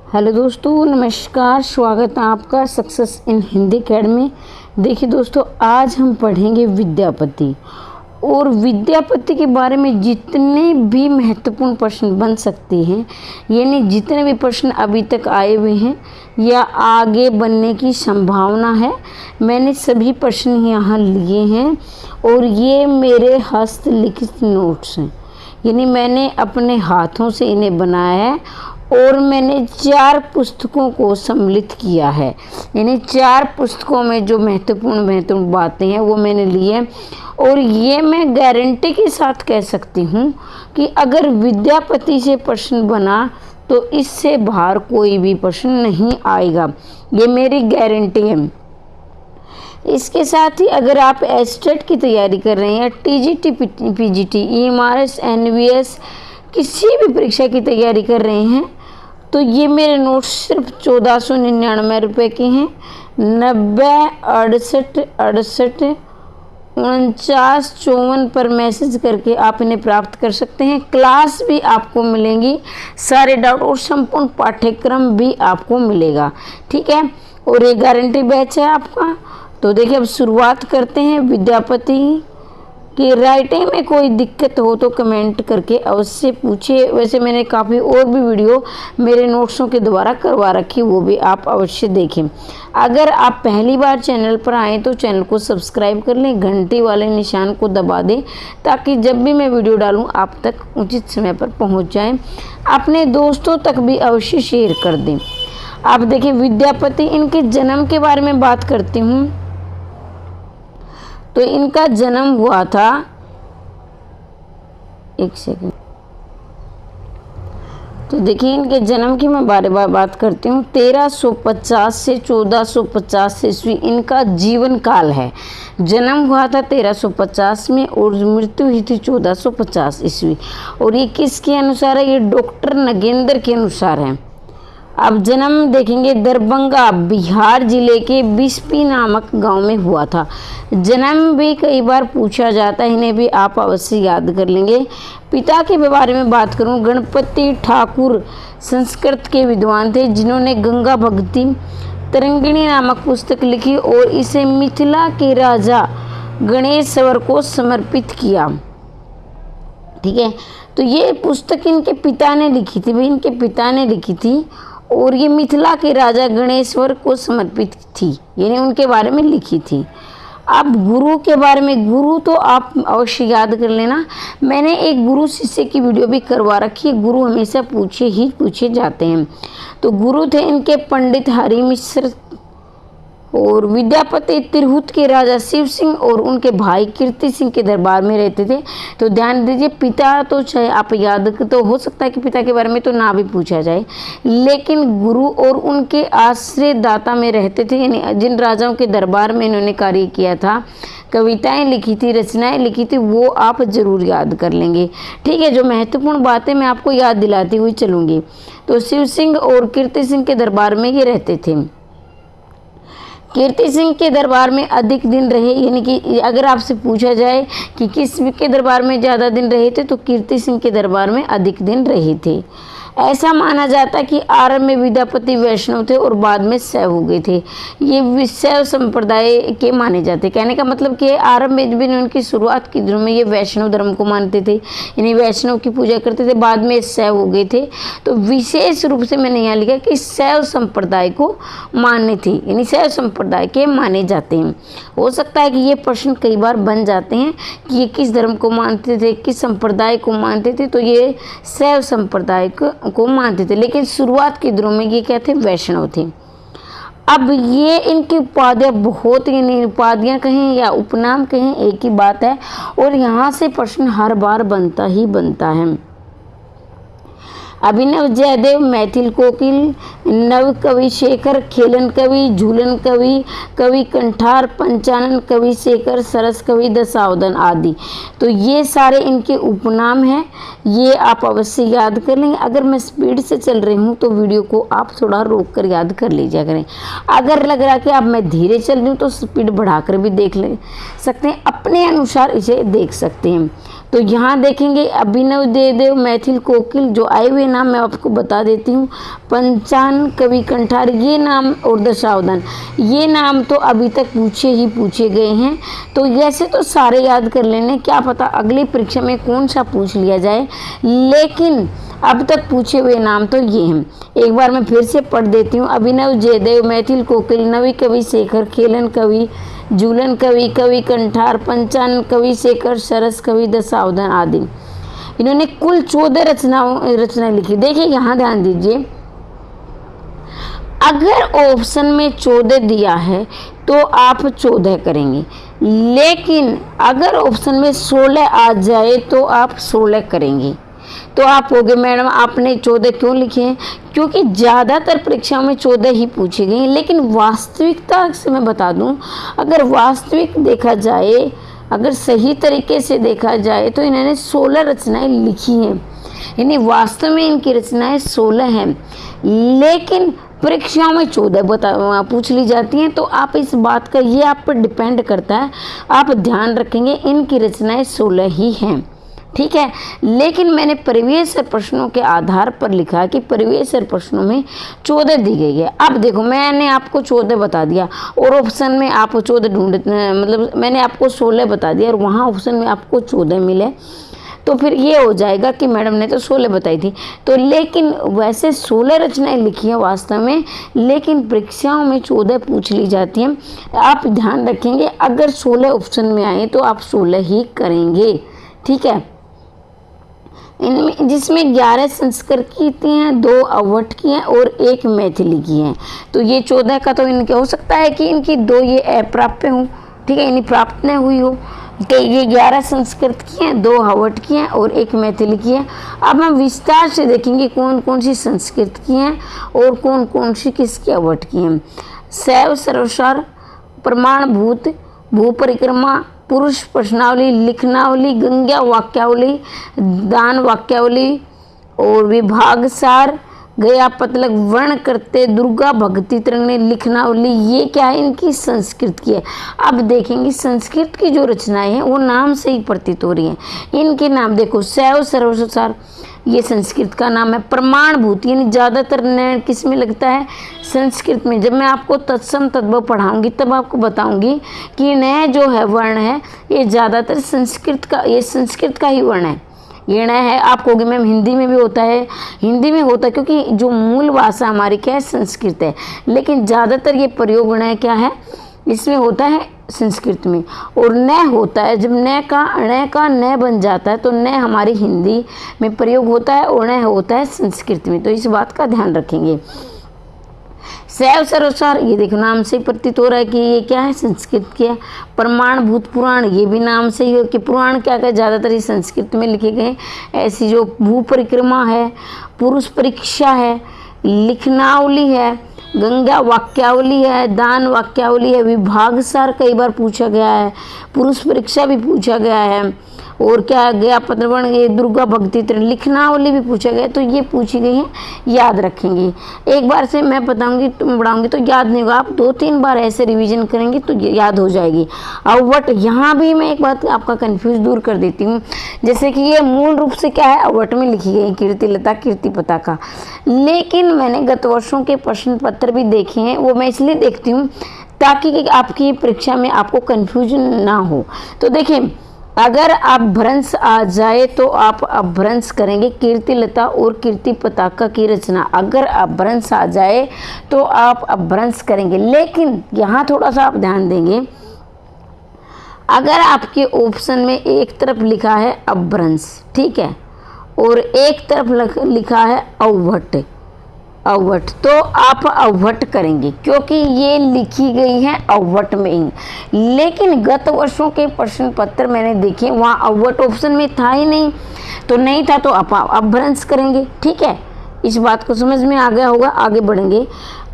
Hello दोस्तों, नमस्कार। स्वागत है आपका सक्सेस इन हिंदी अकेडमी। देखिए दोस्तों, आज हम पढ़ेंगे विद्यापति। और विद्यापति के बारे में जितने भी महत्वपूर्ण प्रश्न बन सकते हैं, यानी जितने भी प्रश्न अभी तक आए हुए हैं या आगे बनने की संभावना है, मैंने सभी प्रश्न यहाँ लिए हैं। और ये मेरे हस्तलिखित नोट्स हैं, यानी मैंने अपने हाथों से इन्हें बनाया है। और मैंने 4 पुस्तकों को सम्मिलित किया है, यानी 4 पुस्तकों में जो महत्वपूर्ण बातें हैं वो मैंने ली है। और ये मैं गारंटी के साथ कह सकती हूँ कि अगर विद्यापति से प्रश्न बना तो इससे बाहर कोई भी प्रश्न नहीं आएगा, ये मेरी गारंटी है। इसके साथ ही अगर आप एस्टेट की तैयारी कर रहे हैं, टीजीटी, पीजीटी, ईएमआरएस, एनवीएस, किसी भी परीक्षा की तैयारी कर रहे हैं, तो ये मेरे नोट्स सिर्फ 1499 रुपये के हैं। 90 68 68 49 54 पर मैसेज करके आप इन्हें प्राप्त कर सकते हैं। क्लास भी आपको मिलेंगी, सारे डाउट और संपूर्ण पाठ्यक्रम भी आपको मिलेगा, ठीक है। और ये गारंटी बैच है आपका। तो देखिए, अब शुरुआत करते हैं। विद्यापति की राइटिंग में कोई दिक्कत हो तो कमेंट करके अवश्य पूछिए। वैसे मैंने काफ़ी और भी वीडियो मेरे नोट्सों के द्वारा करवा रखी, वो भी आप अवश्य देखें। अगर आप पहली बार चैनल पर आएँ तो चैनल को सब्सक्राइब कर लें, घंटी वाले निशान को दबा दें, ताकि जब भी मैं वीडियो डालूँ आप तक उचित समय पर पहुँच जाएँ। अपने दोस्तों तक भी अवश्य शेयर कर दें। आप देखिए, विद्यापति, इनके जन्म के बारे में बात करती हूँ। तो इनका जन्म हुआ था, एक सेकंड, तो देखिए इनके जन्म की मैं बार बार बात करती हूँ। 1350 से 1450 ईस्वी इनका जीवन काल है। जन्म हुआ था 1350 में और मृत्यु हुई थी 1450 ईस्वी। और ये किसके अनुसार है? ये डॉक्टर नगेंद्र के अनुसार है। अब जन्म देखेंगे, दरभंगा बिहार जिले के बिस्पी नामक गांव में हुआ था। जन्म भी कई बार पूछा जाता है, इन्हें भी आप अवश्य याद कर लेंगे। पिता के बारे में बात करूं, गणपति ठाकुर संस्कृत के विद्वान थे, जिन्होंने गंगा भक्ति तरंगिणी नामक पुस्तक लिखी और इसे मिथिला के राजा गणेश्वर को समर्पित किया, ठीक है। तो ये पुस्तक इनके पिता ने लिखी थी, भाई इनके पिता ने लिखी थी और ये मिथिला के राजा गणेश्वर को समर्पित थी, यानी उनके बारे में लिखी थी। अब गुरु के बारे में, गुरु तो आप अवश्य याद कर लेना, मैंने एक गुरु शिष्य की वीडियो भी करवा रखी है। गुरु हमेशा पूछे जाते हैं। तो गुरु थे इनके पंडित हरि मिश्र। और विद्यापति तिरहुत के राजा शिव सिंह और उनके भाई कीर्ति सिंह के दरबार में रहते थे। तो ध्यान दीजिए, पिता तो चाहे आप याद, तो हो सकता है कि पिता के बारे में तो ना भी पूछा जाए, लेकिन गुरु और उनके आश्रय दाता में रहते थे, यानी जिन राजाओं के दरबार में इन्होंने कार्य किया था, कविताएं लिखी थी, रचनाएं लिखी थी, वो आप जरूर याद कर लेंगे, ठीक है। जो महत्वपूर्ण बातें मैं आपको याद दिलाती हुई चलूँगी। तो शिव सिंह और कीर्ति सिंह के दरबार में ये रहते थे। कीर्ति सिंह के दरबार में अधिक दिन रहे, यानी कि अगर आपसे पूछा जाए कि किस के दरबार में ज़्यादा दिन रहे थे, तो कीर्ति सिंह के दरबार में अधिक दिन रहे थे। ऐसा माना जाता है कि आरंभ में विद्यापति वैष्णव थे और बाद में शैव हो गए थे। ये शैव संप्रदाय के माने जाते, कहने का मतलब कि आरंभ में भी उनकी शुरुआत के दिनों में ये वैष्णव धर्म को मानते थे, यानी वैष्णव की पूजा करते थे, बाद में शैव हो गए थे। तो विशेष रूप से मैंने यहाँ लिखा कि शैव संप्रदाय को माने थे, यानी शैव संप्रदाय के माने जाते हैं। हो सकता है कि ये प्रश्न कई बार बन जाते हैं कि ये किस धर्म को मानते थे, किस संप्रदाय को मानते थे, तो ये शैव संप्रदाय को मानते थे, लेकिन शुरुआत के दिनों में ये क्या थे? वैष्णव थे। अब ये इनकी उपाधियाँ बहुत, यानी उपाधियाँ कहें या उपनाम कहें, एक ही बात है। और यहाँ से प्रश्न हर बार बनता ही बनता है। अभिनव जयदेव मैथिल कोकिल, नव कवि शेखर, खेलन कवि, झूलन कवि, कवि कंठार, पंचानन कवि शेखर, सरस कवि, दशावधन आदि। तो ये सारे इनके उपनाम हैं, ये आप अवश्य याद कर लेंगे। अगर मैं स्पीड से चल रही हूँ तो वीडियो को आप थोड़ा रोक कर याद कर लीजिए करें। अगर लग रहा कि अब मैं धीरे चल रही हूँ तो स्पीड बढ़ाकर भी देख ले सकते हैं, अपने अनुसार इसे देख सकते हैं। तो यहाँ देखेंगे अभिनव जयदेव मैथिल कोकिल जो आए हुए नाम मैं आपको बता देती हूँ। पंचान, कवि कंठार, ये नाम और दशावधान, ये नाम तो अभी तक पूछे गए हैं। तो ऐसे तो सारे याद कर लेने, क्या पता अगली परीक्षा में कौन सा पूछ लिया जाए, लेकिन अब तक पूछे हुए नाम तो ये हैं। एक बार मैं फिर से पढ़ देती हूँ। अभिनव जयदेव, मैथिल कोकिल, नवी कवि शेखर, खेलन कवि, झूलन कवि, कवि कंठार, पंचानन कवि शेखर, सरस कवि, दशावधान आदि। इन्होंने कुल 14 रचनाएं लिखी। देखिए यहाँ ध्यान दीजिए, अगर ऑप्शन में 14 दिया है तो आप 14 करेंगे, लेकिन अगर ऑप्शन में 16 आ जाए तो आप 16 करेंगे। तो आप कहोगे मैडम आपने 14 क्यों लिखे हैं? क्योंकि ज़्यादातर परीक्षाओं में 14 ही पूछी गई हैं, लेकिन वास्तविकता से मैं बता दूं, अगर वास्तविक देखा जाए, अगर सही तरीके से देखा जाए तो इन्होंने 16 रचनाएं लिखी हैं। यानी वास्तव में इनकी रचनाएं 16 हैं, लेकिन परीक्षाओं में 14 पूछ ली जाती हैं। तो आप इस बात का, ये आप पर डिपेंड करता है, आप ध्यान रखेंगे इनकी रचनाएं 16 ही हैं, ठीक है। लेकिन मैंने प्रीवियस प्रश्नों के आधार पर लिखा कि प्रीवियस प्रश्नों में 14 दी गई है। अब देखो मैंने आपको 14 बता दिया और ऑप्शन में आप 14 मतलब मैंने आपको 16 बता दिया और वहाँ ऑप्शन में आपको 14 मिले, तो फिर ये हो जाएगा कि मैडम ने तो 16 बताई थी। तो लेकिन वैसे 16 रचनाएं लिखी हैं वास्तव में, लेकिन परीक्षाओं में 14 पूछ ली जाती हैं। आप ध्यान रखेंगे, अगर 16 ऑप्शन में आए तो आप 16 ही करेंगे, ठीक है। इनमें जिसमें 11 संस्कृत की हैं, 2 अवध की हैं और 1 मैथिली की हैं। तो ये 14 का तो इनके हो सकता है कि इनकी 2 ये अप्राप्य हों, ठीक है, इन्हें प्राप्त न हुई हो। तो ये 11 संस्कृत की हैं, 2 अवध की हैं और 1 मैथिली की है। अब हम विस्तार से देखेंगे कौन कौन सी संस्कृत की हैं और कौन कौन सी किसकी अवध की हैं। शैव सर्वसार, प्रमाणभूत, भू परिक्रमा, पुरुष प्रश्नावली, लिखनावली, गंगा वाक्यावली, दान वाक्यावली और विभागसार, गया पतलक, वर्ण करते, दुर्गा भक्ति तरंगने, लिखनावली, ये क्या है इनकी संस्कृत की है। अब देखेंगे संस्कृत की जो रचनाएं हैं वो नाम से ही प्रतीत हो रही हैं। इनके नाम देखो, शैव सर्वसार ये संस्कृत का नाम है। प्रमाणभूत यानी ज़्यादातर न किस में लगता है, संस्कृत में। जब मैं आपको तत्सम तद्भव पढ़ाऊंगी तब आपको बताऊंगी कि न जो है वर्ण है ये ज़्यादातर संस्कृत का, ये संस्कृत का ही वर्ण है, ये न है। आप कहोगे मैम हिंदी में भी होता है, हिंदी में होता है क्योंकि जो मूल भाषा हमारी क्या है, संस्कृत है, लेकिन ज़्यादातर ये प्रयोग न क्या है, इसमें होता है संस्कृत में। और न होता है, जब न का न बन जाता है तो न हमारी हिंदी में प्रयोग होता है और न होता है संस्कृत में। तो इस बात का ध्यान रखेंगे। शैव सर्वसार ये देखो नाम से प्रतीत हो रहा है कि ये क्या है, संस्कृत की है। प्रमाणभूत पुराण ये भी नाम से ही हो कि पुराण क्या है, ज़्यादातर ये संस्कृत में लिखे गए। ऐसी जो भू परिक्रमा है, पुरुष परीक्षा है, लिखनावली है, गंगा वाक्यावली है, दान वाक्यावली है, विभागसार कई बार पूछा गया है, पुरुष परीक्षा भी पूछा गया है, और क्या गया पत्रवण, ये दुर्गा भक्ति लिखनावली भी पूछा गया। तो ये पूछी गई है, याद रखेंगे। एक बार से मैं बताऊंगी तुम पढ़ाऊंगी तो याद नहीं होगा, आप 2-3 बार ऐसे रिवीजन करेंगे तो याद हो जाएगी। अवट, यहाँ भी मैं एक बात आपका कंफ्यूज दूर कर देती हूँ, जैसे कि ये मूल रूप से क्या है, अवट में लिखी गई कीर्तिलता, कीर्ति पताका, लेकिन मैंने गत वर्षों के प्रश्न पत्र भी देखे हैं, वो मैं इसलिए देखती हूँ ताकि आपकी परीक्षा में आपको कन्फ्यूजन ना हो। तो देखिए अगर आप भ्रंश आ जाए तो आप अपभ्रंश करेंगे कीर्तिलता और कीर्ति पताका की रचना। अगर अपभ्रंश आ जाए तो आप अपभ्रंश करेंगे, लेकिन यहाँ थोड़ा सा आप ध्यान देंगे, अगर आपके ऑप्शन में एक तरफ लिखा है अपभ्रंश, ठीक है, और एक तरफ लिखा है अवट, तो आप अवट करेंगे क्योंकि ये लिखी गई है अवट में ही। लेकिन गत वर्षों के प्रश्न पत्र मैंने देखे, वहाँ अवट ऑप्शन में था ही नहीं, तो नहीं था तो आप अपभ्रंश करेंगे, ठीक है। इस बात को समझ में आ गया होगा, आगे बढ़ेंगे।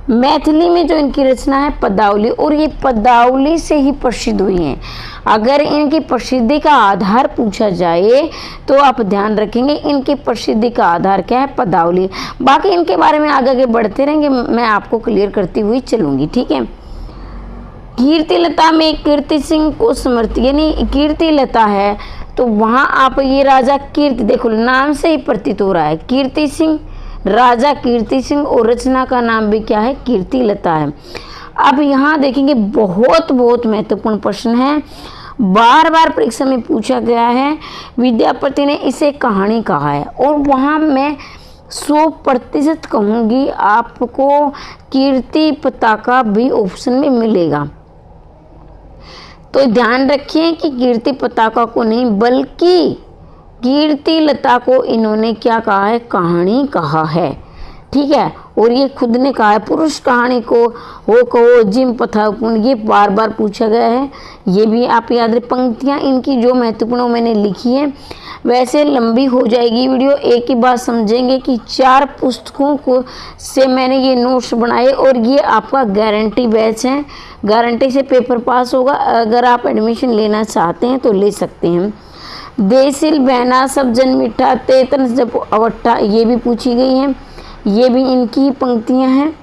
मैथिली में जो इनकी रचना है पदावली, और ये पदावली से ही प्रसिद्ध हुई हैं। अगर इनकी प्रसिद्धि का आधार पूछा जाए तो आप ध्यान रखेंगे इनकी प्रसिद्धि का आधार क्या है, पदावली। बाकी इनके बारे में आगे आगे बढ़ते रहेंगे, मैं आपको क्लियर करती हुई चलूंगी, ठीक है। कीर्तिलता में कीर्ति सिंह को समर्थ, यानी कीर्तिलता है तो वहाँ आप ये राजा कीर्ति, देखो नाम से ही प्रतीत हो रहा है कीर्ति सिंह, राजा कीर्ति सिंह, और रचना का नाम भी क्या है, कीर्ति लता है। अब यहाँ देखेंगे बहुत महत्वपूर्ण प्रश्न है, बार बार परीक्षा में पूछा गया है। विद्यापति ने इसे कहानी कहा है, और वहाँ मैं 100% कहूँगी आपको कीर्ति पताका भी ऑप्शन में मिलेगा। तो ध्यान रखिए कि कीर्ति पताका को नहीं बल्कि कीर्ति लता को इन्होंने क्या कहा है, कहानी कहा है, ठीक है। और ये खुद ने कहा है, पुरुष कहानी को हो कहो जिम पथापुन, ये बार बार पूछा गया है। ये भी आप याद रखें, पंक्तियाँ इनकी जो महत्वपूर्ण मैंने लिखी है। वैसे लंबी हो जाएगी वीडियो, एक ही बात समझेंगे कि 4 पुस्तकों को से मैंने ये नोट्स बनाए, और ये आपका गारंटी बैच है, गारंटी से पेपर पास होगा। अगर आप एडमिशन लेना चाहते हैं तो ले सकते हैं। देसिल बहना सब जन मिठा तेतन जब अवट्ठा, ये भी पूछी गई है, ये भी इनकी पंक्तियां हैं।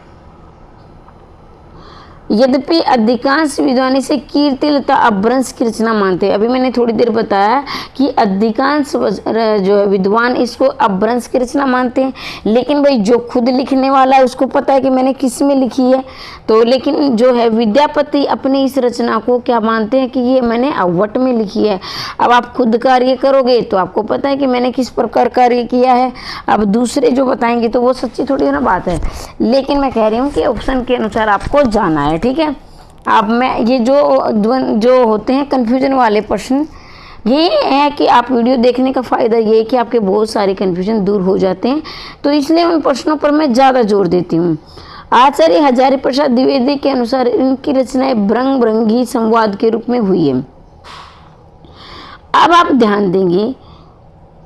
यद्यपि अधिकांश विद्वान इसे कीर्ति लता अपभ्रंश की रचना मानते हैं। अभी मैंने थोड़ी देर बताया कि अधिकांश जो है विद्वान इसको अपभ्रंश की रचना मानते हैं, लेकिन भाई जो खुद लिखने वाला है उसको पता है कि मैंने किस में लिखी है। तो लेकिन जो है विद्यापति अपनी इस रचना को क्या मानते हैं कि ये मैंने अवट में लिखी है। अब आप खुद कार्य करोगे तो आपको पता है कि मैंने किस प्रकार कार्य किया है। अब दूसरे जो बताएंगे तो वो सच्ची थोड़ी ना बात है, लेकिन मैं कह रही हूँ कि ऑप्शन के अनुसार आपको जाना है, ठीक है। अब मैं ये जो होते हैं कन्फ्यूजन वाले प्रश्न, ये है कि आप वीडियो देखने का फ़ायदा ये है कि आपके बहुत सारे कन्फ्यूजन दूर हो जाते हैं, तो इसलिए उन प्रश्नों पर मैं ज़्यादा जोर देती हूँ। आचार्य हजारी प्रसाद द्विवेदी के अनुसार इनकी रचनाएं भ्रंग भ्रंगी संवाद के रूप में हुई है। अब आप ध्यान देंगे,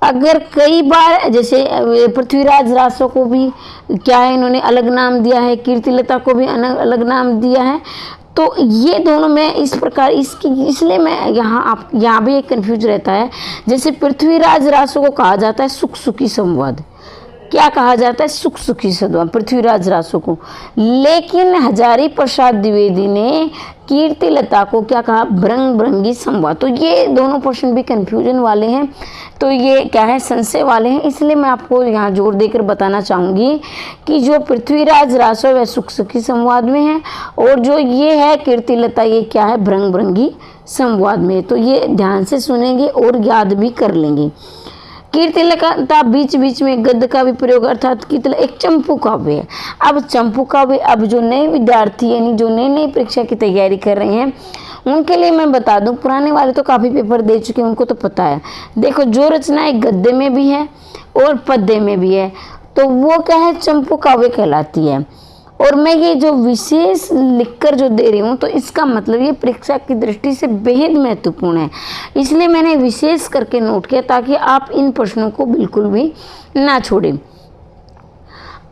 अगर कई बार जैसे पृथ्वीराज रासो को भी क्या है इन्होंने अलग नाम दिया है, कीर्ति लता को भी अलग नाम दिया है, तो ये दोनों में इस प्रकार इसलिए मैं यहाँ भी एक कन्फ्यूज रहता है। जैसे पृथ्वीराज रासो को कहा जाता है सुख सुखी संवाद, क्या कहा जाता है, सुख सुखी संवाद पृथ्वीराज रासो को, लेकिन हजारी प्रसाद द्विवेदी ने कीर्ति लता को क्या कहा, भ्रंग भ्रंगी संवाद। तो ये दोनों प्रश्न भी कन्फ्यूजन वाले हैं, तो ये क्या है, संशय वाले हैं। इसलिए मैं आपको यहाँ जोर देकर बताना चाहूँगी कि जो पृथ्वीराज रासो वह सुख सुखी संवाद में है, और जो ये है कीर्ति लता ये क्या है, भ्रंग भ्रंगी संवाद में। तो ये ध्यान से सुनेंगे और याद भी कर लेंगे। कीर्ति लता बीच बीच में गद्य का भी प्रयोग, अर्थात कीर्ति एक चंपू काव्य है। अब चंपू काव्य, अब जो नए विद्यार्थी यानी जो नई परीक्षा की तैयारी कर रहे हैं उनके लिए मैं बता दूं, पुराने वाले तो काफ़ी पेपर दे चुके हैं, उनको तो पता है। देखो जो रचनाएं गद्य में भी है और पद्य में भी है, तो वो क्या है, चंपू काव्य कहलाती है। और मैं ये जो विशेष लिखकर जो दे रही हूँ, तो इसका मतलब ये परीक्षा की दृष्टि से बेहद महत्वपूर्ण है, इसलिए मैंने विशेष करके नोट किया ताकि आप इन प्रश्नों को बिल्कुल भी ना छोड़ें।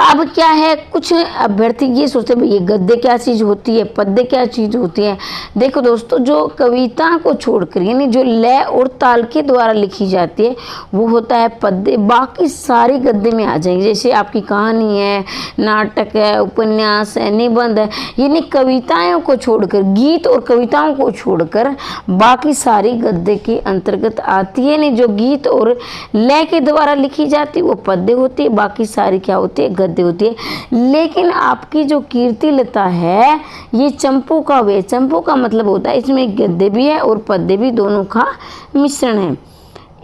अब क्या है, कुछ अभ्यर्थी ये सोचते हैं ये गद्य क्या चीज़ होती है, पद्य क्या चीज़ होती है। देखो दोस्तों, जो कविता को छोड़कर यानी जो लय और ताल के द्वारा लिखी जाती है वो होता है पद्य, बाकी सारी गद्य में आ जाएंगे। जैसे आपकी कहानी है, नाटक है, उपन्यास है, निबंध है, यानी कविताओं को छोड़कर, गीत और कविताओं को छोड़कर बाकी सारी गद्य के अंतर्गत आती है। नहीं, जो गीत और लय के द्वारा लिखी जाती है वो पद्य होती है, बाकी सारी क्या होती है, गद्य होती है। लेकिन आपकी जो कीर्ति लता है ये चंपू काव्य, चंपू का मतलब होता है इसमें गद्य भी है और पद्य भी, दोनों का मिश्रण है।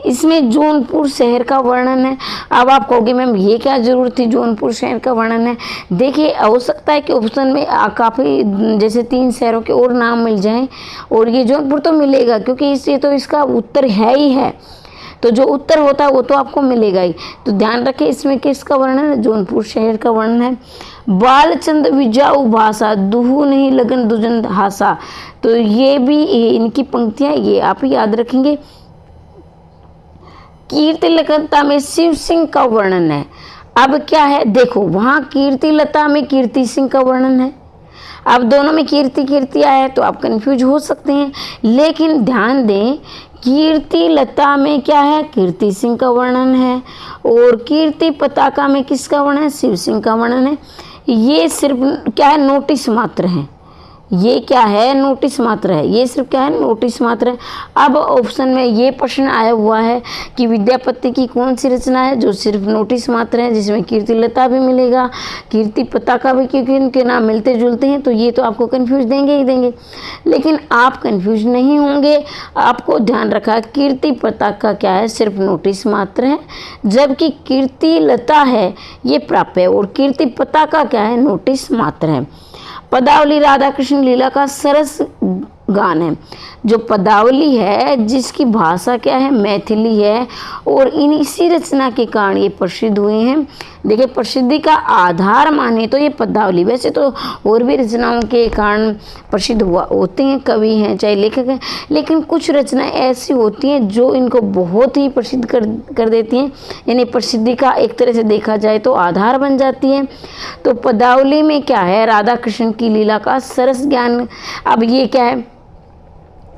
इसमें जौनपुर शहर का वर्णन है। अब आप कहोगे मैम ये क्या जरूरत थी, जौनपुर शहर का वर्णन है। देखिए, हो सकता है कि ऑप्शन में काफ़ी जैसे 3 शहरों के और नाम मिल जाएं, और ये जौनपुर तो मिलेगा क्योंकि इससे तो इसका उत्तर है ही है, तो जो उत्तर होता है वो तो आपको मिलेगा ही। तो ध्यान रखें, इसमें किसका वर्णन है, जौनपुर शहर का वर्णन है। बालचंद विजाऊ भाषा, दुहू नहीं लगन दुजन हासा, तो ये भी इनकी पंक्तियां ये आप याद रखेंगे। कीर्ति लता में शिव सिंह का वर्णन है। अब क्या है, देखो वहाँ कीर्ति लता में कीर्ति सिंह का वर्णन है। अब दोनों में कीर्ति आया है तो आप कंफ्यूज हो सकते हैं, लेकिन ध्यान दें कीर्ति लता में क्या है, कीर्ति सिंह का वर्णन है, और कीर्ति पताका में किसका वर्णन है, शिव सिंह का वर्णन है। ये सिर्फ क्या है, नोटिस मात्र है, ये क्या है, नोटिस मात्र है। ये सिर्फ क्या है, नोटिस मात्र है। अब ऑप्शन में ये प्रश्न आया हुआ है कि विद्यापति की कौन सी रचना है जो सिर्फ नोटिस मात्र है, जिसमें कीर्तिलता भी मिलेगा, कीर्ति पताका भी, क्योंकि इनके नाम मिलते जुलते हैं, तो ये तो आपको कन्फ्यूज देंगे ही देंगे। लेकिन आप कन्फ्यूज नहीं होंगे, आपको ध्यान रखा कीर्ति पताका क्या है, सिर्फ नोटिस मात्र है, जबकि कीर्तिलता है ये प्राप्य है, और कीर्ति पताका क्या है, नोटिस मात्र है। पदावली राधा कृष्ण लीला का सरस गान है। जो पदावली है जिसकी भाषा क्या है, मैथिली है, और इसी रचना के कारण ये प्रसिद्ध हुए हैं। देखिए, प्रसिद्धि का आधार माने तो ये पदावली, वैसे तो और भी रचनाओं के कारण प्रसिद्ध होते हैं, कवि हैं चाहे लेखक हैं, लेकिन कुछ रचनाएं ऐसी होती हैं जो इनको बहुत ही प्रसिद्ध कर देती हैं, यानी प्रसिद्धि का एक तरह से देखा जाए तो आधार बन जाती है। तो पदावली में क्या है, राधा कृष्ण की लीला का सरस ज्ञान। अब ये क्या है,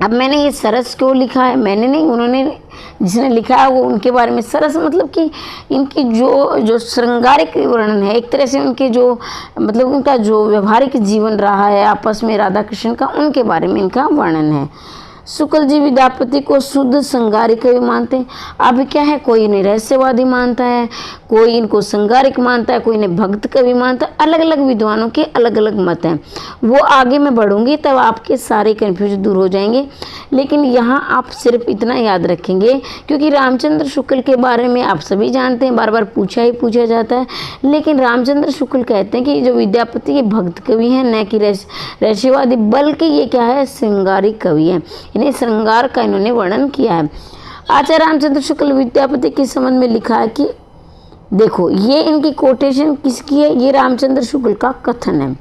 अब मैंने ये सरस क्यों लिखा है, मैंने नहीं, उन्होंने जिसने लिखा है वो, उनके बारे में सरस मतलब कि इनकी जो श्रृंगारिक वर्णन है, एक तरह से उनके जो मतलब उनका जो व्यवहारिक जीवन रहा है आपस में राधा कृष्ण का, उनके बारे में इनका वर्णन है। शुक्ल जी विद्यापति को शुद्ध श्रृंगारिक कवि मानते हैं। अब क्या है, कोई इन्हें रहस्यवादी मानता है, कोई इनको श्रृंगारिक मानता है, कोई इन्हें भक्त कवि मानता है। अलग अलग विद्वानों के अलग अलग मत हैं, वो आगे मैं बढ़ूंगी तब आपके सारे कन्फ्यूज दूर हो जाएंगे। लेकिन यहाँ आप सिर्फ इतना याद रखेंगे, क्योंकि रामचंद्र शुक्ल के बारे में आप सभी जानते हैं, बार बार पूछा जाता है, लेकिन रामचंद्र शुक्ल कहते हैं कि जो विद्यापति के भक्त कवि हैं, न कि रहस्यवादी, बल्कि ये क्या है, श्रृंगारिक कवि हैं। इन्हें श्रृंगार का इन्होंने वर्णन किया है। आचार्य रामचंद्र शुक्ल विद्यापति के संबंध में लिखा है कि देखो, ये इनकी कोटेशन किसकी है, ये रामचंद्र शुक्ल का कथन है,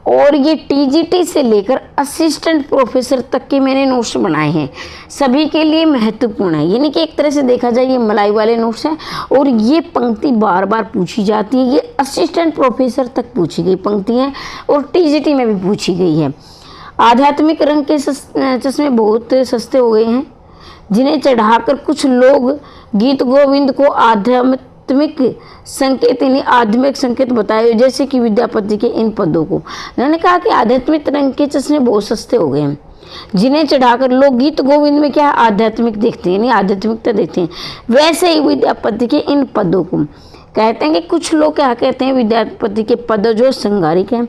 और ये टीजीटी से लेकर असिस्टेंट प्रोफेसर तक के मैंने नोट्स बनाए हैं, सभी के लिए महत्वपूर्ण है। यानी कि एक तरह से देखा जाए ये मलाई वाले नोट्स हैं, और ये पंक्ति बार बार पूछी जाती है। ये असिस्टेंट प्रोफेसर तक पूछी गई पंक्ति है, और टीजीटी में भी पूछी गई है। आध्यात्मिक रंग के चश्मे बहुत सस्ते हो गए हैं, जिन्हें चढ़ाकर कुछ लोग गीत गोविंद को आध्यात्मिक संकेत, यानी आध्यात्मिक संकेत बताए, जैसे कि विद्यापति के इन पदों को। उन्होंने कहा कि आध्यात्मिक रंग के चश्मे बहुत सस्ते हो गए हैं, जिन्हें चढ़ाकर लोग गीत गोविंद में क्या आध्यात्मिक देखते हैं, यानी आध्यात्मिकता देखते हैं। वैसे ही विद्यापति के इन पदों को कहते हैं कि कुछ लोग क्या कहते हैं, विद्यापति के पद जो श्रृंगारिक हैं,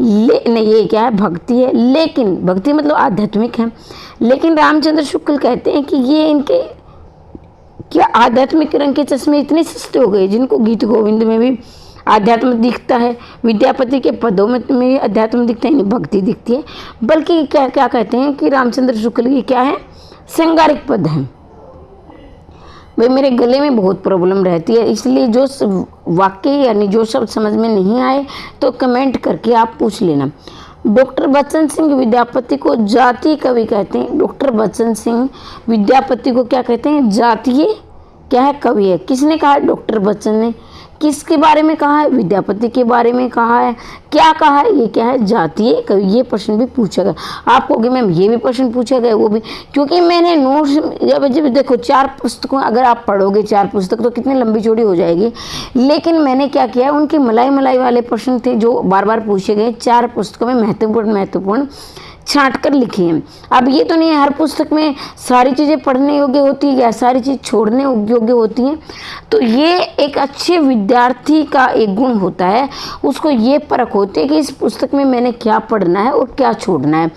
ये क्या है, भक्ति है, लेकिन भक्ति मतलब आध्यात्मिक है। लेकिन रामचंद्र शुक्ल कहते हैं कि ये इनके क्या आध्यात्मिक रंग के चश्मे इतने सस्ते हो गए, जिनको गीत गोविंद में भी आध्यात्म दिखता है, विद्यापति के पदों में भी अध्यात्म दिखता है, यानी भक्ति दिखती है। बल्कि क्या क्या कहते हैं कि रामचंद्र शुक्ल की क्या है, श्रृंगारिक पद हैं। भाई मेरे गले में बहुत प्रॉब्लम रहती है, इसलिए जो वाक्य यानी जो शब्द समझ में नहीं आए तो कमेंट करके आप पूछ लेना। डॉक्टर बच्चन सिंह विद्यापति को जातीय कवि कहते हैं। डॉक्टर बच्चन सिंह विद्यापति को क्या कहते हैं, जातीय क्या है, कवि है। किसने कहा है, डॉक्टर बच्चन ने। किसके बारे में कहा है, विद्यापति के बारे में कहा है। क्या कहा है, ये क्या है, जातीय कवि। ये प्रश्न भी पूछा गया आपको कि मैम ये भी प्रश्न पूछा गया, वो भी, क्योंकि मैंने नोट्स जब देखो 4 पुस्तकों अगर आप पढ़ोगे 4 पुस्तक तो कितनी लंबी चौड़ी हो जाएगी। लेकिन मैंने क्या किया, उनके मलाई वाले प्रश्न थे जो बार बार पूछे गए, 4 पुस्तकों में महत्वपूर्ण छांट कर लिखी हैं। अब ये तो नहीं है हर पुस्तक में सारी चीज़ें पढ़ने योग्य होती है या सारी चीज़ छोड़ने योग्य होती हैं। तो ये एक अच्छे विद्यार्थी का एक गुण होता है, उसको ये परख होती है कि इस पुस्तक में मैंने क्या पढ़ना है और क्या छोड़ना है।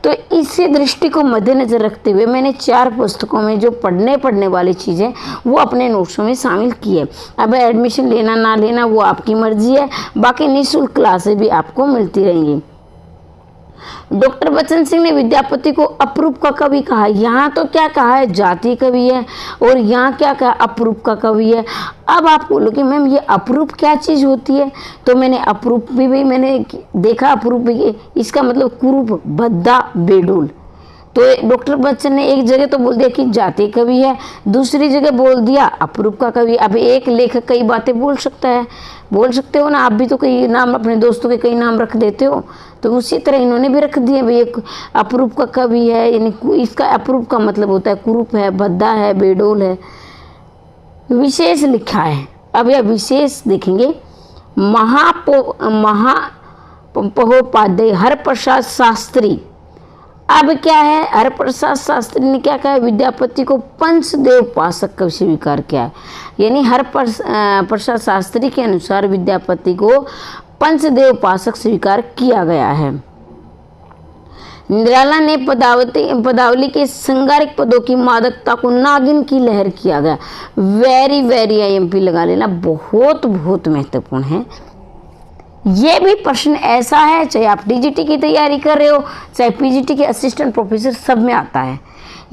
तो इसी दृष्टि को मद्देनजर रखते हुए मैंने 4 पुस्तकों में जो पढ़ने वाली चीज़ें वो अपने नोट्सों में शामिल की है। अब एडमिशन लेना ना लेना वो आपकी मर्जी है, बाकी निःशुल्क क्लासें भी आपको मिलती रहेंगी। डॉक्टर बच्चन सिंह ने विद्यापति को अपरूप का कवि कहा। यहाँ तो क्या कहा है, जातीय कवि है, और यहाँ क्या कहा, अपरूप का कवि है। अब आप बोलोगे मैम ये अपरूप क्या चीज़ होती है, तो मैंने अपरूप भी मैंने देखा, अपरूप भी इसका मतलब कुरूप, भद्दा, बेडूल। तो डॉक्टर बच्चन ने एक जगह तो बोल दिया कि जातीय कवि है, दूसरी जगह बोल दिया अपरूप का कवि। अब एक लेखक कई बातें बोल सकते हो ना, आप भी तो कई नाम अपने दोस्तों के कई नाम रख देते हो, तो उसी तरह इन्होंने भी रख दिए भाई एक अपरूप का कवि है, यानी इसका अपरूप का मतलब होता है कुरूप है, भद्दा है, बेडोल है। विशेष लिखा है, अब यह विशेष देखेंगे, महोपाध्याय हरप्रसाद शास्त्री। अब क्या है, हरप्रसाद शास्त्री ने क्या कहा, विद्यापति को पंचदेव उपासक का स्वीकार किया है। यानी हरप्रसाद शास्त्री के अनुसार विद्यापति को पंचदेव उपासक स्वीकार किया गया है। निराला ने पदावली के श्रृंगारिक पदों की मादकता को नागिन की लहर किया गया। वेरी वेरी IMP लगा लेना, बहुत बहुत महत्वपूर्ण है। ये भी प्रश्न ऐसा है, चाहे आप DGT की तैयारी कर रहे हो, चाहे PGT के असिस्टेंट प्रोफेसर, सब में आता है।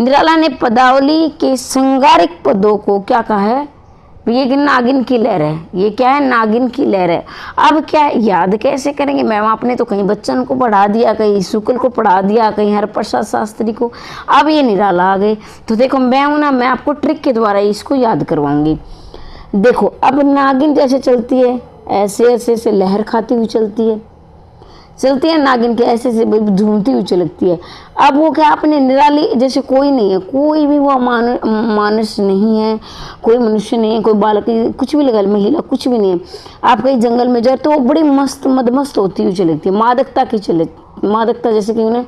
निराला ने पदावली के श्रृंगारिक पदों को क्या कहा है, ये कि नागिन की लहर है। ये क्या है, नागिन की लहर है। अब क्या याद कैसे करेंगे मैम, आपने तो कहीं बच्चन को पढ़ा दिया, कहीं शुक्ल को पढ़ा दिया, कहीं हरप्रसाद शास्त्री को, अब ये निराला आ गए। तो देखो मैं हूं ना, मैं आपको ट्रिक के द्वारा इसको याद करवाऊंगी। देखो अब नागिन जैसे चलती है, ऐसे ऐसे से लहर खाती हुई चलती है नागिन के, ऐसे से झूमती हुई चलती है। अब वो क्या, अपने निराली जैसे कोई नहीं है, कोई भी वो मानस नहीं है, कोई मनुष्य नहीं है, कोई बालक, कुछ भी लगा, महिला, कुछ भी नहीं है। आप कहीं जंगल में जाए तो वो बड़ी मस्त मदमस्त होती हुई चलती है, मादकता जैसे कि उन्हें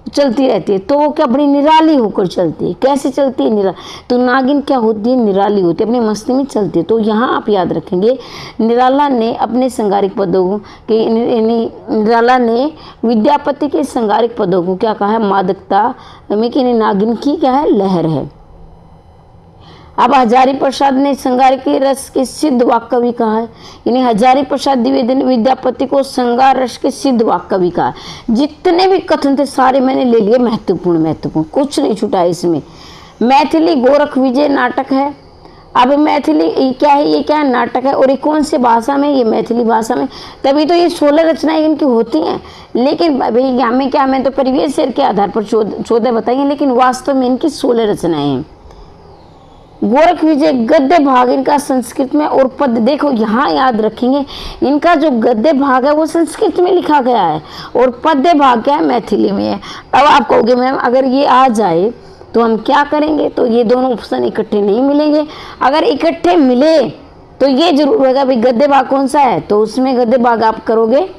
चलती रहती है। तो वो क्या, बड़ी निराली होकर चलती है। कैसे चलती है, निराली। तो नागिन क्या होती है, निराली होती है, अपनी मस्ती में चलती है। तो यहाँ आप याद रखेंगे, निराला ने अपने श्रृंगारिक पदों के, निराला ने विद्यापति के श्रृंगारिक पदों को क्या कहा है, मादकता में कि नागिन की क्या है, लहर है। अब हजारी प्रसाद ने श्रृंगार के रस के सिद्ध वाक्य कवि कहा है। यानी हजारी प्रसाद द्विवेदी ने विद्यापति को श्रृंगार रस के सिद्ध वाक्य कवि कहा। जितने भी कथन थे सारे मैंने ले लिए, महत्वपूर्ण, कुछ नहीं छूटा इसमें। मैथिली गोरख विजय नाटक है। अब मैथिली क्या है, ये क्या है, नाटक है। और ये कौन से भाषा में, ये मैथिली भाषा में। तभी तो ये 16 रचनाएं इनकी होती हैं। लेकिन भाई यहाँ में क्या, मैं तो प्रीवियस ईयर के आधार पर 14 बताइए, लेकिन वास्तव में इनकी 16 रचनाएं हैं। गोरख विजय गद्य भाग इनका संस्कृत में, और पद देखो यहाँ याद रखेंगे, इनका जो गद्य भाग है वो संस्कृत में लिखा गया है और पद्य भाग क्या है, मैथिली में है। अब आप कहोगे मैम अगर ये आ जाए तो हम क्या करेंगे, तो ये दोनों ऑप्शन इकट्ठे नहीं मिलेंगे। अगर इकट्ठे मिले तो ये जरूर होगा भाई गद्य भाग कौन सा है, तो उसमें गद्य भाग आप करोगे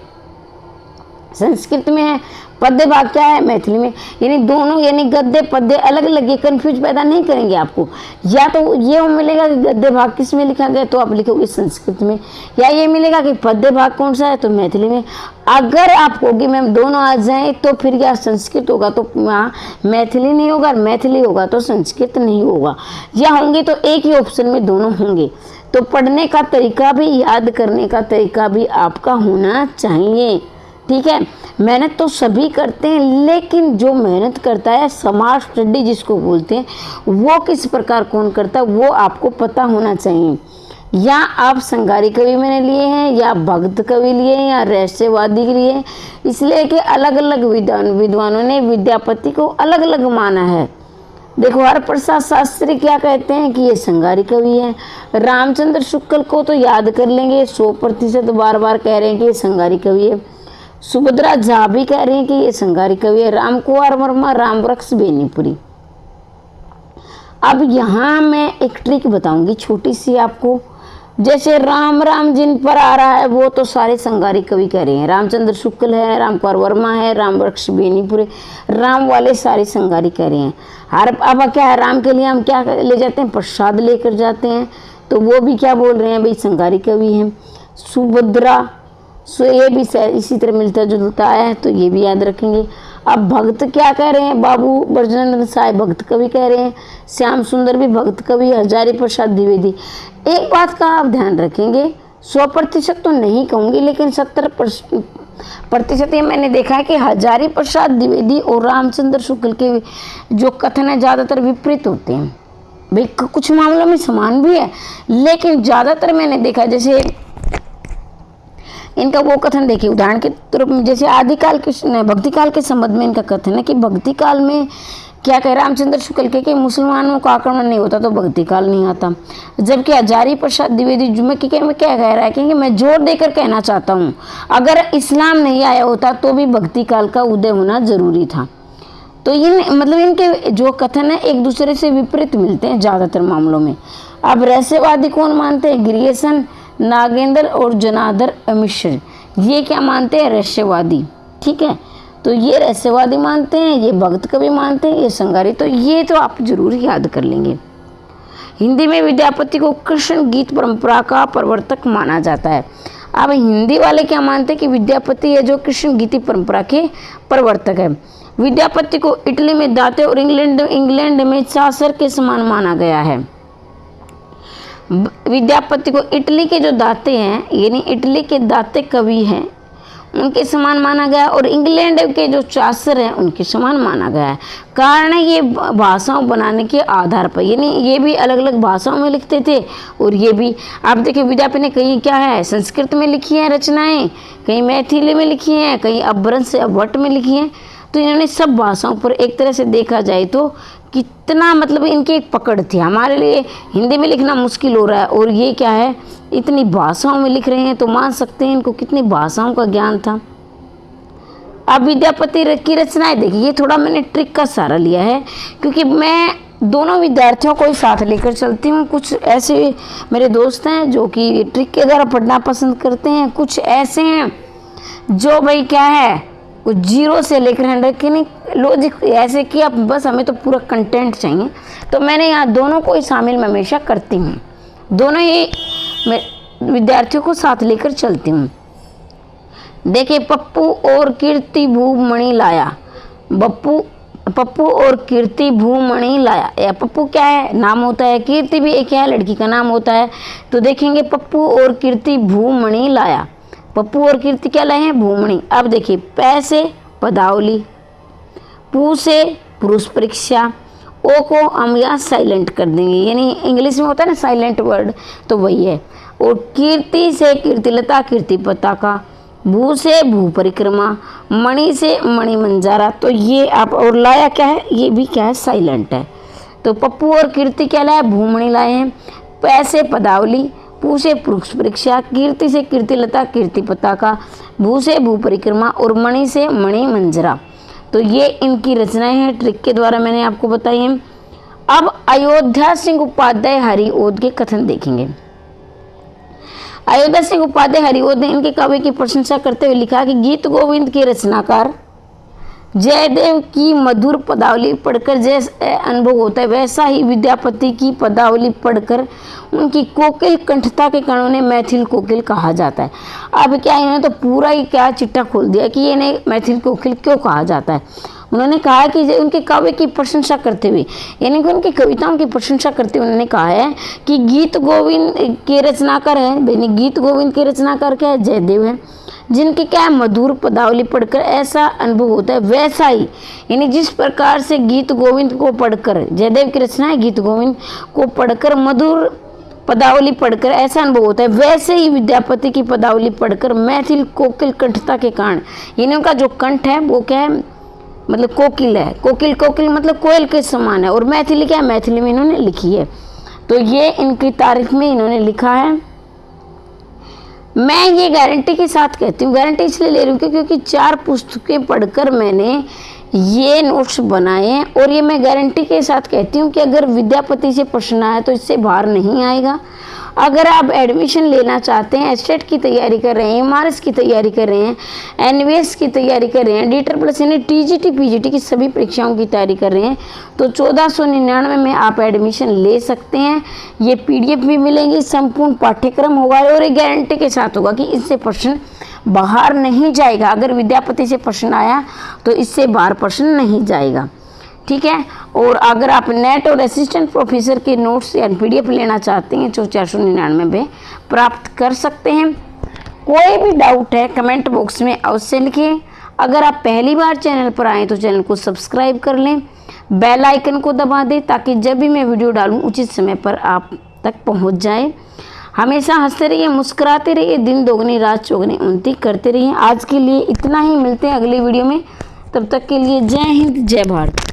संस्कृत में है, पद्य भाग क्या है, मैथिली में। यानी दोनों, यानी गद्य पद्य अलग अलग, ये कंफ्यूज पैदा नहीं करेंगे आपको। या तो ये मिलेगा कि गद्य भाग किस में लिखा गया, तो आप लिखोगे संस्कृत में, या ये मिलेगा कि पद्य भाग कौन सा है, तो मैथिली में। अगर आप कहोगे मैम दोनों आ जाए तो फिर क्या संस्कृत होगा, तो वहाँ मैथिली नहीं होगा, मैथिली होगा तो संस्कृत नहीं होगा। या होंगे तो एक ही ऑप्शन में दोनों होंगे। तो पढ़ने का तरीका भी, याद करने का तरीका भी आपका होना चाहिए, ठीक है। मेहनत तो सभी करते हैं, लेकिन जो मेहनत करता है, समाज स्टडी जिसको बोलते हैं, वो किस प्रकार कौन करता है वो आपको पता होना चाहिए। या आप श्रृंगारी कवि मैंने लिए हैं, या भक्त कवि लिए हैं, या रहस्यवादी के लिए, इसलिए कि अलग अलग विद्वानों ने विद्यापति को अलग अलग माना है। देखो हरप्रसाद शास्त्री क्या कहते हैं कि ये श्रृंगारी कवि है। रामचंद्र शुक्ल को तो याद कर लेंगे, 100% बार बार कह रहे हैं कि ये श्रृंगारी कवि है। सुभद्रा झा भी कह रही हैं कि ये श्रृंगारी कवि है। राम कुमार वर्मा, रामवृक्ष बेनीपुरी। अब यहाँ मैं एक ट्रिक बताऊंगी छोटी सी आपको। जैसे राम राम जिन पर आ रहा है वो तो सारे श्रृंगारी कवि कह रहे हैं, रामचंद्र शुक्ल है, राम कुमार वर्मा है, रामवृक्ष बेनीपुरी, राम वाले सारे श्रृंगारी कह रहे हैं। अब क्या है, राम के लिए हम क्या ले जाते हैं, प्रसाद लेकर जाते हैं, तो वो भी क्या बोल रहे हैं भाई श्रृंगारी कवि हैं। सुभद्रा, सो ये भी इसी तरह मिलता जुलता है, तो ये भी याद रखेंगे। अब भक्त क्या कह रहे हैं, बाबू ब्रजनंदन साय भक्त कवि कह रहे हैं, श्याम सुंदर भी भक्त कवि, हजारी प्रसाद द्विवेदी। एक बात का आप ध्यान रखेंगे, 100% तो नहीं कहूँगी, लेकिन 70% ये मैंने देखा है कि हजारी प्रसाद द्विवेदी और रामचंद्र शुक्ल के जो कथन है ज़्यादातर विपरीत होते हैं। भाई कुछ मामलों में समान भी है, लेकिन ज़्यादातर मैंने देखा, जैसे इनका वो कथन देखिए, उदाहरण के तौर पर जैसे आदिकाल के भक्ति काल के संबंध में इनका कथन है कि भक्ति काल में क्या कह रामचंद्र शुक्ल के कि मुसलमानों का आक्रमण नहीं होता तो भक्ति काल नहीं आता। जबकि हजारी प्रसाद द्विवेदी जुम्मे के में क्या कह रहा है कि मैं जोर देकर कहना चाहता हूँ अगर इस्लाम नहीं आया होता तो भी भक्ति काल का उदय होना जरूरी था। तो मतलब इनके जो कथन है एक दूसरे से विपरीत मिलते हैं ज़्यादातर मामलों में। अब रहस्यवादी कौन मानते हैं, ग्रियर्सन, नागेंद्र और जनार्दन मिश्र। ये क्या मानते हैं? रहस्यवादी। ठीक है, तो ये रहस्यवादी मानते हैं, ये भक्त कवि मानते हैं, ये संगारी। तो ये तो आप जरूर याद कर लेंगे। हिंदी में विद्यापति को कृष्ण गीत परंपरा का प्रवर्तक माना जाता है। अब हिंदी वाले क्या मानते हैं कि विद्यापति है जो कृष्ण गीति परंपरा के प्रवर्तक है। विद्यापति को इटली में दाते और इंग्लैंड में चासर के समान माना गया है। विद्यापति को इटली के जो दाते हैं, यानी इटली के दाते कवि हैं, उनके समान माना गया, और इंग्लैंड के जो चासर हैं उनके समान माना गया है। कारण है ये भाषाओं बनाने के आधार पर, यानी ये भी अलग अलग भाषाओं में लिखते थे, और ये भी आप देखिए विद्यापति ने कहीं क्या है संस्कृत में लिखी हैं रचनाएं, कहीं मैथिली में लिखी हैं, कहीं अपभ्रंश अवट में लिखी हैं। तो इन्होंने सब भाषाओं पर एक तरह से देखा जाए तो कितना मतलब इनकी एक पकड़ थी। हमारे लिए हिंदी में लिखना मुश्किल हो रहा है, और ये क्या है इतनी भाषाओं में लिख रहे हैं, तो मान सकते हैं इनको कितनी भाषाओं का ज्ञान था। अब विद्यापति की रचनाएं देखिए, ये थोड़ा मैंने ट्रिक का सहारा लिया है क्योंकि मैं दोनों विद्यार्थियों को ही साथ लेकर चलती हूँ। कुछ ऐसे मेरे दोस्त हैं जो कि ट्रिक के द्वारा पढ़ना पसंद करते हैं, कुछ ऐसे हैं जो भाई क्या है कुछ 0 से लेकर 100 की नहीं लॉजिक ऐसे कि अब बस हमें तो पूरा कंटेंट चाहिए। तो मैंने यहाँ दोनों को ही शामिल मैं हमेशा करती हूँ, दोनों ही मैं विद्यार्थियों को साथ लेकर चलती हूँ। देखिए पप्पू और कीर्ति भूमणि लाया। पप्पू और कीर्ति भूमणि लाया। या पप्पू क्या है नाम होता है, कीर्ति भी एक है लड़की का नाम होता है। तो देखेंगे पप्पू और कीर्ति भूमणि लाया। पप्पू और कीर्ति क्या लाए हैं? भूमणि। अब देखिए पै से पदावली, पू से पुरुष परीक्षा, ओ को हम यहाँ साइलेंट कर देंगे, यानी इंग्लिश में होता है ना साइलेंट वर्ड, तो वही है। और कीर्ति से कीर्तिलता कीर्ति पताका, भू से भू परिक्रमा, मणि से मणि मंजारा। तो ये आप और लाया क्या है? ये भी क्या है? साइलेंट है। तो पप्पू और कीर्ति क्या लाए? भूमणि लाए हैं। पै से पदावली, पू से पुरुष परीक्षा, कीर्ति से कीर्तिलता कीर्ति पताका, भू से भू परिक्रमा और मणि से मणि मंजरा। तो ये इनकी रचनाएं हैं, ट्रिक के द्वारा मैंने आपको बताई हैं। अब अयोध्या सिंह उपाध्याय हरिओद के कथन देखेंगे। अयोध्या सिंह उपाध्याय हरिओद ने इनके काव्य की प्रशंसा करते हुए लिखा कि गीत गोविंद के रचनाकार जयदेव की मधुर पदावली पढ़कर जैसा अनुभव होता है, वैसा ही विद्यापति की पदावली पढ़कर उनकी कोकिल कंठता के कारण उन्हें मैथिल कोकिल कहा जाता है। अब क्या इन्होंने तो पूरा ही क्या चिट्ठा खोल दिया कि इन्हें मैथिल कोकिल क्यों कहा जाता है। उन्होंने कहा कि उनके काव्य की प्रशंसा करते हुए, यानी कि उनकी कविताओं की प्रशंसा करते हुए उन्होंने कहा है कि गीत गोविंद के रचनाकार है, गीत गोविंद के रचनाकार क्या है? जयदेव है, जिनके क्या है मधुर पदावली पढ़कर ऐसा अनुभव होता है, वैसा ही यानी जिस प्रकार से गीत गोविंद को पढ़कर, जयदेव की रचना है गीत गोविंद को पढ़कर मधुर पदावली पढ़कर ऐसा अनुभव होता है, वैसे ही विद्यापति की पदावली पढ़कर मैथिल कोकिल कंठता के कारण, यानी उनका जो कंठ है वो क्या है मतलब कोकिल है, कोकिल मतलब कोयल के समान है। और मैथिली क्या है? मैथिली में इन्होंने लिखी है। तो ये इनकी तारीख में इन्होंने लिखा है। मैं ये गारंटी के साथ कहती हूँ, गारंटी इसलिए ले रही हूँ क्योंकि 4 पुस्तकें पढ़कर मैंने ये नोट्स बनाए हैं, और ये मैं गारंटी के साथ कहती हूँ कि अगर विद्यापति से प्रश्न आया तो इससे बाहर नहीं आएगा। अगर आप एडमिशन लेना चाहते हैं, स्टेट की तैयारी कर रहे हैं, एमआरएस की तैयारी कर रहे हैं, एनवीएस की तैयारी कर रहे हैं, DEET+ यानी टीजीटी पीजीटी की सभी परीक्षाओं की तैयारी कर रहे हैं, तो 1499 में आप एडमिशन ले सकते हैं। ये PDF भी मिलेंगी, संपूर्ण पाठ्यक्रम होगा, और एक गारंटी के साथ होगा कि इससे प्रश्न बाहर नहीं जाएगा। अगर विद्यापति से प्रश्न आया तो इससे बाहर प्रश्न नहीं जाएगा, ठीक है। और अगर आप नेट और असिस्टेंट प्रोफेसर के नोट्स या PDF लेना चाहते हैं तो 499 में प्राप्त कर सकते हैं। कोई भी डाउट है कमेंट बॉक्स में अवश्य लिखिए। अगर आप पहली बार चैनल पर आएँ तो चैनल को सब्सक्राइब कर लें, बेल आइकन को दबा दें ताकि जब भी मैं वीडियो डालूँ उचित समय पर आप तक पहुँच जाए। हमेशा हंसते रहिए, मुस्कुराते रहिए, दिन दोगुनी रात चौगुनी उन्नति करते रहिए। आज के लिए इतना ही, मिलते हैं अगली वीडियो में। तब तक के लिए जय हिंद, जय भारत।